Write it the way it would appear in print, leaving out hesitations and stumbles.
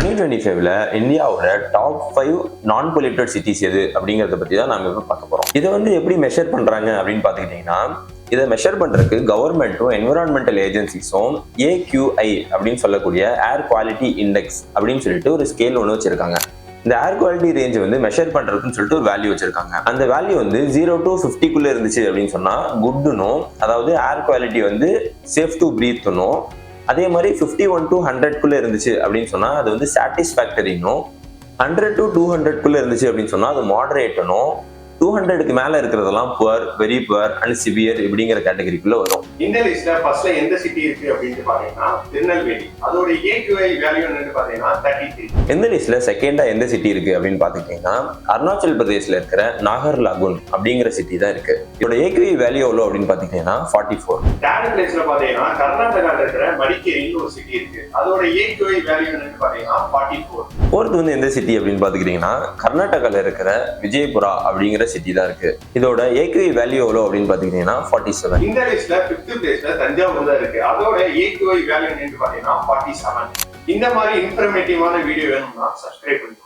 2025ல இந்தியாவோட டாப் 5 நான் polluted cities எது அப்படிங்கறத பத்தி தான் நாம இப்ப பார்க்க போறோம். இதை வந்து எப்படி மெஷர் பண்றாங்க அப்படின்னு பாத்துக்கிட்டீங்கன்னா, இதை மெஷர் பண்றதுக்கு கவர்மெண்ட்டும் என்விரான்மெண்டல் ஏஜென்சிஸும் AQI அப்படின்னு சொல்லக்கூடிய ஏர் குவாலிட்டி இண்டெக்ஸ் அப்படின்னு சொல்லிட்டு ஒரு ஸ்கேல் ஒன்று வச்சிருக்காங்க. இந்த ஏர் குவாலிட்டி ரேஞ்ச் வந்து மெஷர் பண்றதுன்னு சொல்லிட்டு ஒரு வேல்யூ வச்சிருக்காங்க. அந்த வேல்யூ வந்து 0 to 50 இருந்துச்சு அப்படின்னு சொன்னா குட்னும், அதாவது ஏர் குவாலிட்டி வந்து சேஃப் டு பிரீத்னும், அதே மாதிரி 51 to 100 இருந்துச்சு அப்படின்னு சொன்னா அது வந்து சாட்டிஸ்ஃபேக்டரினும், 100 to 200 இருந்துச்சு அப்படின்னு சொன்னா அது மாடரேட்டனும், 200க்கு மேல இருக்கிறதெல்லாம் poor, very poor and severe இப்படிங்கிற கேட்டகரிக்குள்ள வரும். இந்த லிஸ்ட்ல ஃபர்ஸ்ட்ல எந்த சிட்டி இருக்கு அப்படின்னு பாத்தீங்கன்னா திருநெல்வேலி. அதோட AQI வேல்யூ என்னன்னு பாத்தீங்கன்னா 33. எந்த லிஸ்ட்ல செகண்டா எந்த சிட்டி இருக்கு அப்படின்னு பாத்துக்கிட்டீங்கன்னா அருணாச்சல் பிரதேஷ்ல இருக்கிற நாகர்லாகுன் அப்படிங்கிற சிட்டி தான் இருக்கு. இதோட AQI வேல்யூ எவ்வளவு அப்படின்னு பாத்தீங்கன்னா 44. தேர்ட் பிளேஸ்ல பாத்தீங்கன்னா கர்நாடகால இருக்கிற மடிக்கேரின்னு ஒரு சிட்டி இருக்கு. அதோட AQI வேல்யூ என்னன்னு பாத்தீங்கன்னா 44. ஃபோர்த் வந்து எந்த சிட்டி அப்படின்னு பாத்துக்கிட்டீங்கன்னா கர்நாடகால இருக்கிற விஜயபுரா அப்படிங்கிற சிட்டி தான் இருக்கு. இதோட AQI வேல்யூ எவ்வளவு அப்படின்னு பாத்தீங்கன்னா 47. இந்த லிஸ்ட்ல 5th பிளேஸ்ல தஞ்சாவூர் தான் இருக்கு. அதோட AQI வேல்யூ என்னன்னு பாத்தீங்கன்னா 47. இந்த மாதிரி இன்ஃபர்மேட்டிவான வீடியோ வேணும்னா சப்ஸ்கிரைப் பண்ணுங்க.